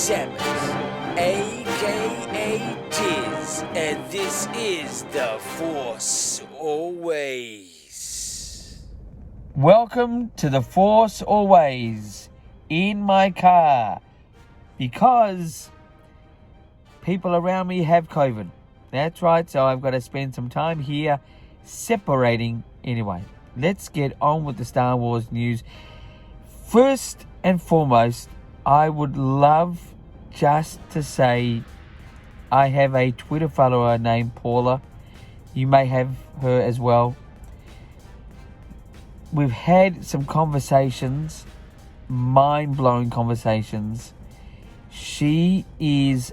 Samus, aka Tiz, and this is The Force Always. Welcome to The Force Always in my car because people around me have COVID. That's right, so I've got to spend some time here separating. Anyway, let's get on with the Star Wars news. First and foremost, I would love just to say I have a Twitter follower named Paula. You may have her as well. We've had some conversations, mind-blowing conversations. She is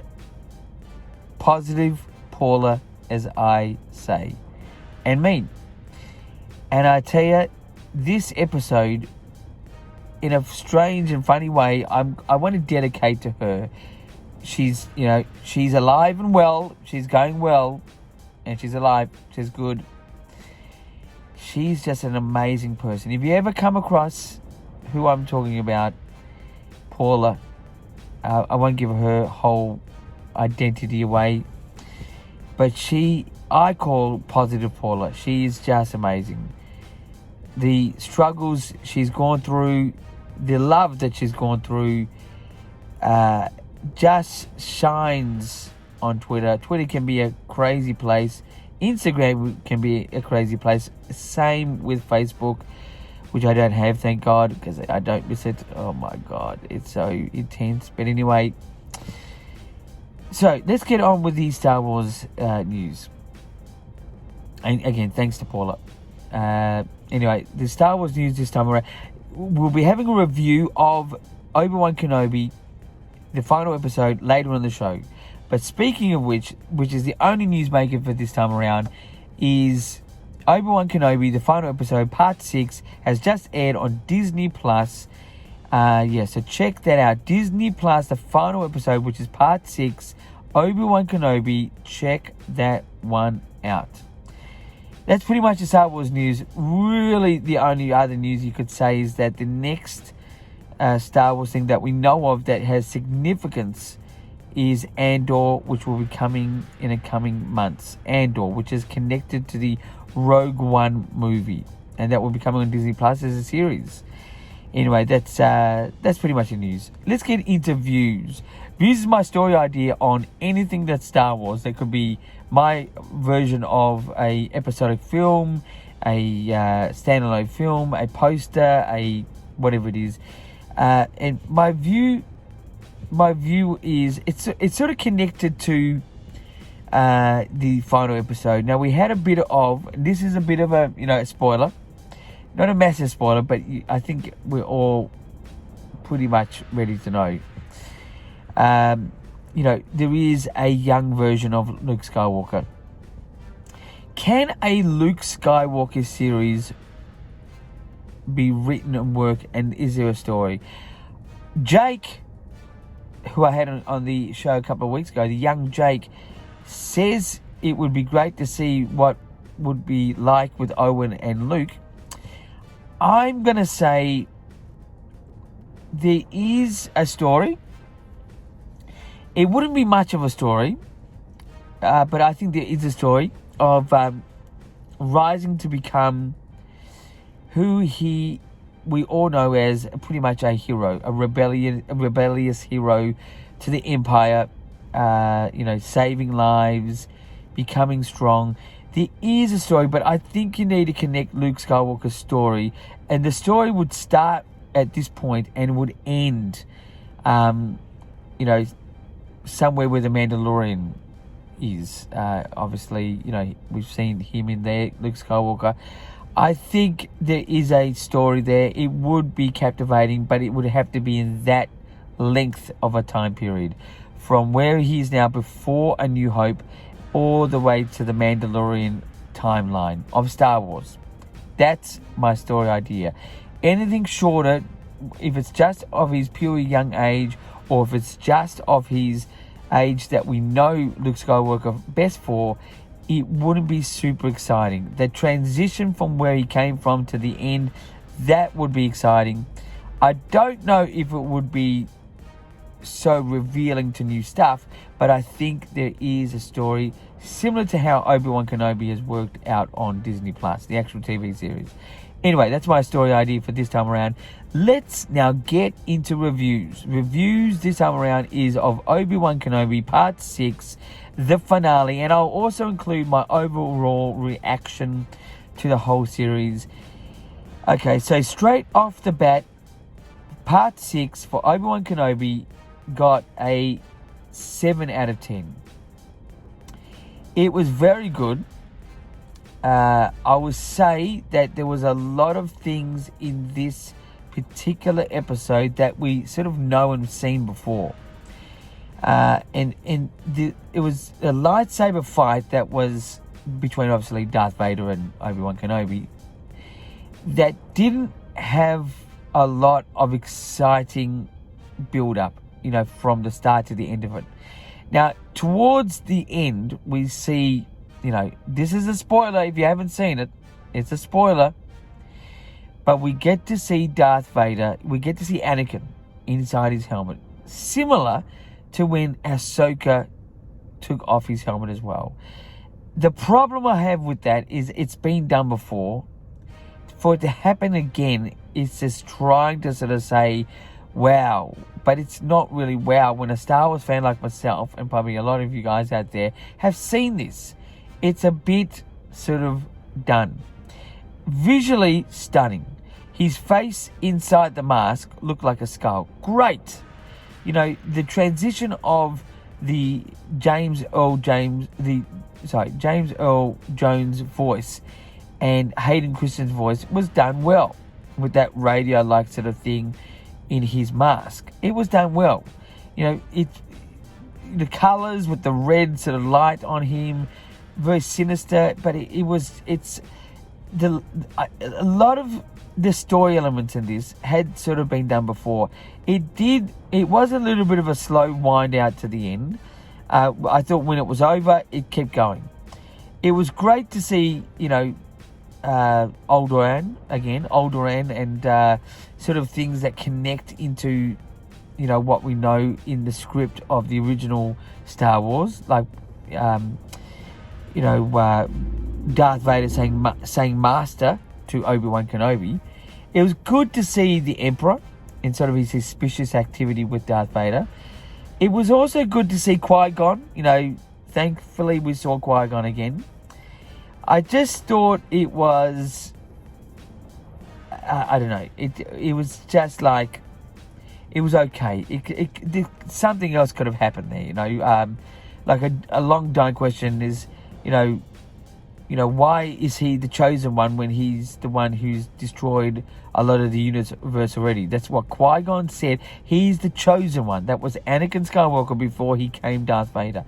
positive Paula, as I say, and mean. And I tell you, this episode, in a strange and funny way, I want to dedicate to her. She's alive and well. She's going well, and she's alive. She's good. She's just an amazing person. If you ever come across who I'm talking about, Paula, I won't give her whole identity away, but I call positive Paula. She's just amazing. The struggles she's gone through, the love that she's gone through, just shines on Twitter. Twitter can be a crazy place. Instagram can be a crazy place. Same with Facebook, which I don't have, thank God, because I don't miss it. Oh my God, it's so intense. But anyway, so let's get on with the Star Wars news. And again, thanks to Paula. Anyway, the Star Wars news this time around. We'll be having a review of Obi Wan Kenobi, the final episode, later on the show. But speaking of which is the only news maker for this time around, is Obi Wan Kenobi, the final episode, part 6, has just aired on Disney Plus. So check that out. Disney Plus, the final episode, which is part 6, Obi Wan Kenobi. Check that one out. That's pretty much the Star Wars news. Really, the only other news you could say is that the next Star Wars thing that we know of that has significance is Andor, which will be coming in the coming months. Andor, which is connected to the Rogue One movie, and that will be coming on Disney Plus as a series. Anyway, that's pretty much the news. Let's get into views. Views is my story idea on anything that's Star Wars. That could be my version of a episodic film, a standalone film, a poster, a whatever it is. And my view is it's sort of connected to the final episode. Now, we had a bit of, this is a bit of a spoiler, not a massive spoiler, but I think we're all pretty much ready to know. There is a young version of Luke Skywalker. Can a Luke Skywalker series be written and work, and is there a story? Jake, who I had on the show a couple of weeks ago, the young Jake, says it would be great to see what would be like with Owen and Luke. I'm going to say there is a story. It wouldn't be much of a story, but I think there is a story of rising to become who we all know as pretty much a hero, a rebellious hero to the Empire, saving lives, becoming strong. There is a story, but I think you need to connect Luke Skywalker's story, and the story would start at this point and would end, somewhere where the Mandalorian is. Obviously, we've seen him in there, Luke Skywalker. I think there is a story there. It would be captivating, but it would have to be in that length of a time period. From where he is now before A New Hope, all the way to the Mandalorian timeline of Star Wars. That's my story idea. Anything shorter, if it's just of his pure young age, or if it's just of his age that we know Luke Skywalker best for, it wouldn't be super exciting. The transition from where he came from to the end, that would be exciting. I don't know if it would be so revealing to new stuff, but I think there is a story similar to how Obi Wan Kenobi has worked out on Disney Plus, the actual TV series. Anyway, that's my story idea for this time around. Let's now get into reviews. Reviews this time around is of Obi Wan Kenobi Part 6, the finale, and I'll also include my overall reaction to the whole series. Okay, so straight off the bat, Part 6 for Obi Wan Kenobi got a 7 out of 10. It was very good. I would say that there was a lot of things in this particular episode that we sort of know and seen before. It was a lightsaber fight that was between obviously Darth Vader and Obi Wan Kenobi that didn't have a lot of exciting build-up, from the start to the end of it. Now, towards the end, we see, this is a spoiler if you haven't seen it. It's a spoiler. But we get to see Darth Vader, we get to see Anakin inside his helmet. Similar to when Ahsoka took off his helmet as well. The problem I have with that is it's been done before. For it to happen again, it's just trying to sort of say, wow. But it's not really wow when a Star Wars fan like myself, and probably a lot of you guys out there, have seen this. It's a bit sort of done. Visually stunning. His face inside the mask looked like a skull. Great. The transition of the James Earl Jones voice and Hayden Christensen's voice was done well with that radio-like sort of thing in his mask. It was done well. The colours with the red sort of light on him, very sinister, but a lot of the story elements in this had sort of been done before. It was a little bit of a slow wind out to the end. I thought when it was over, it kept going. It was great to see, Alderaan, and sort of things that connect into, what we know in the script of the original Star Wars, like, Darth Vader saying Master to Obi Wan Kenobi. It was good to see the Emperor in sort of his suspicious activity with Darth Vader. It was also good to see Qui-Gon. Thankfully we saw Qui-Gon again. I just thought it was, I don't know. It was just like, it was okay. Something else could have happened there. Like a long time question is, why is he the chosen one when he's the one who's destroyed a lot of the universe already? That's what Qui-Gon said. He's the chosen one. That was Anakin Skywalker before he came Darth Vader.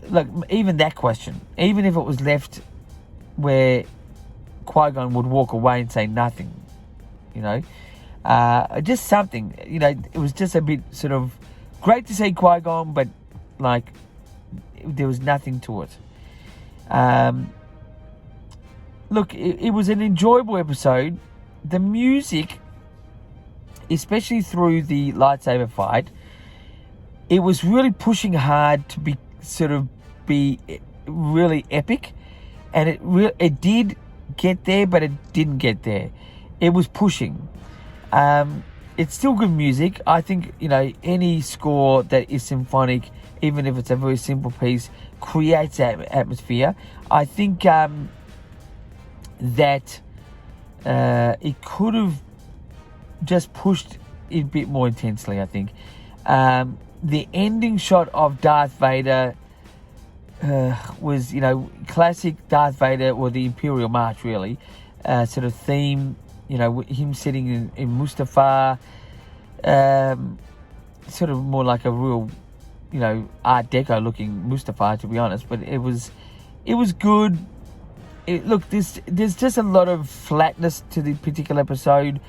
Look, even that question, even if it was left where Qui-Gon would walk away and say nothing, just something, it was just a bit sort of great to see Qui-Gon, but like there was nothing to it. Look, it was an enjoyable episode. The music, especially through the lightsaber fight, it was really pushing hard to be really epic, and it did get there, but it didn't get there. It was pushing. It's still good music. I think any score that is symphonic, even if it's a very simple piece, creates that atmosphere. I think that it could have just pushed it a bit more intensely, I think. The ending shot of Darth Vader was, classic Darth Vader, or the Imperial March, really, sort of theme, him sitting in Mustafar, sort of more like a real, Art Deco looking Mustafar, to be honest, but it was good. Look, there's just a lot of flatness to the particular episode,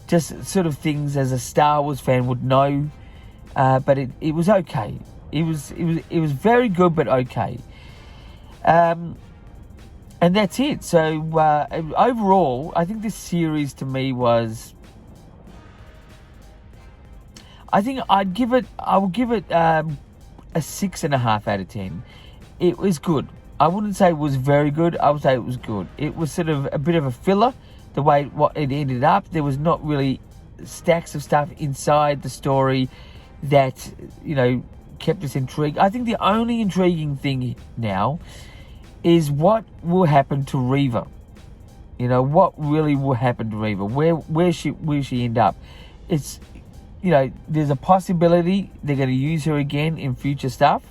just sort of things as a Star Wars fan would know, but it was okay. It was very good, but okay. And that's it. So overall, I think this series to me was, I think I will give it a 6.5 out of 10. It was good. I wouldn't say it was very good. I would say it was good. It was sort of a bit of a filler, the way what it ended up. There was not really stacks of stuff inside the story that, kept us intrigued. I think the only intriguing thing now is what will happen to Reva. What really will happen to Reva? Where will she end up? It's, there's a possibility they're going to use her again in future stuff.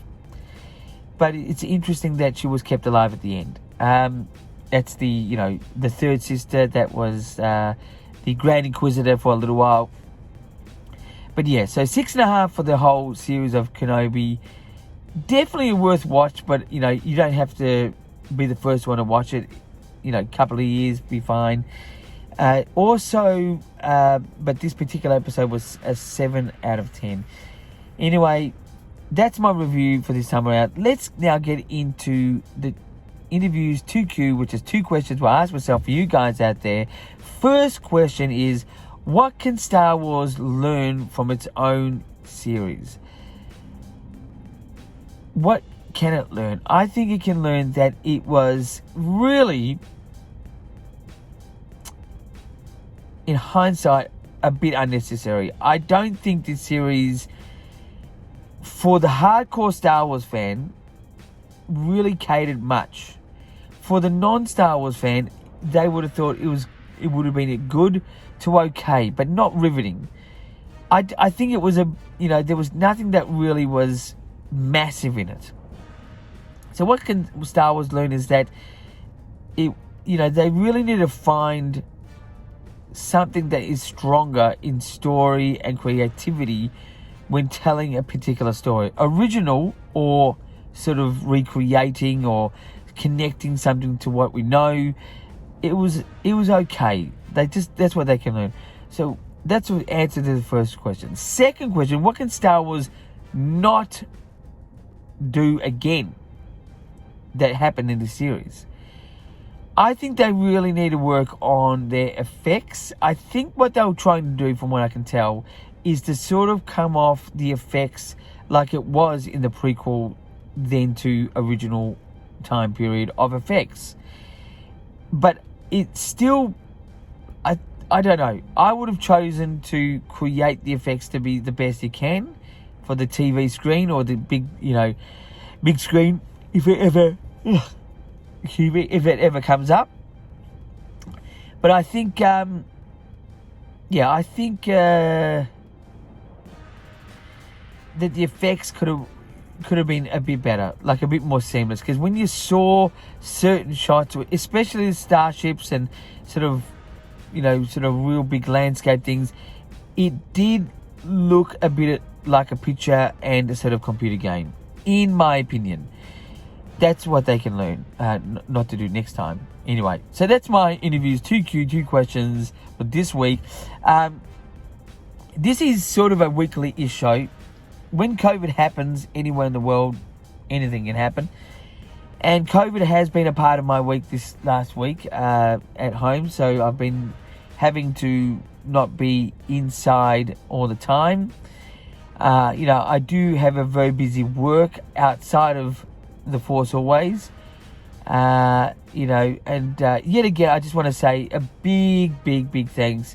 But it's interesting that she was kept alive at the end. That's the third sister that was the Grand Inquisitor for a little while. But yeah, so 6.5 for the whole series of Kenobi. Definitely a worth watch, but you don't have to be the first one to watch it. A couple of years, be fine. But this particular episode was a 7 out of 10. Anyway, that's my review for this time around. Let's now get into the interviews 2Q, which is 2 questions I asked myself for you guys out there. First question is, what can Star Wars learn from its own series? What can it learn? I think it can learn that it was really, in hindsight, a bit unnecessary. I don't think this series, for the hardcore Star Wars fan, really catered much. For the non-Star Wars fan, they would have thought it would have been good to okay, but not riveting. I think it was there was nothing that really was massive in it. So what can Star Wars learn is that they really need to find something that is stronger in story and creativity when telling a particular story. Original, or sort of recreating or connecting something to what we know. It was okay. That's what they can learn. So that's the answer to the first question. Second question, what can Star Wars not do again that happened in the series? I think they really need to work on their effects. I think what they were trying to do, from what I can tell, is to sort of come off the effects like it was in the prequel then to original time period of effects. But it's still, I don't know. I would have chosen to create the effects to be the best you can for the TV screen or the big screen, if it ever comes up. But I think, that the effects could have been a bit better, like a bit more seamless. Because when you saw certain shots, especially the starships and sort of real big landscape things, it did look a bit like a picture and a sort of computer game, in my opinion. That's what they can learn not to do next time. Anyway, so that's my interviews 2Q, 2 questions for this week. This is sort of a weekly-ish show. When COVID happens anywhere in the world, anything can happen. And COVID has been a part of my week this last week at home. So I've been having to not be inside all the time. I do have a very busy work outside of the Force Always. And yet again, I just want to say a big thanks.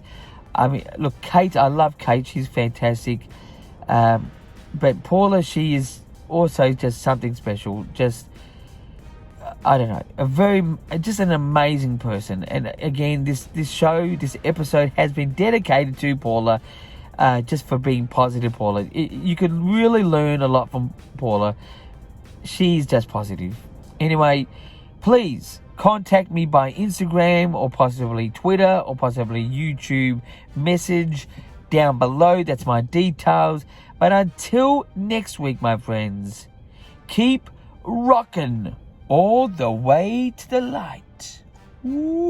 I mean, look, Kate, I love Kate. She's fantastic. But Paula, she is also just something special. Just, I don't know, just an amazing person. And again, this episode has been dedicated to Paula, just for being positive, Paula. You could really learn a lot from Paula. She's just positive. Anyway, please contact me by Instagram or possibly Twitter or possibly YouTube message down below. That's my details. But until next week, my friends, keep rocking all the way to the light. Woo.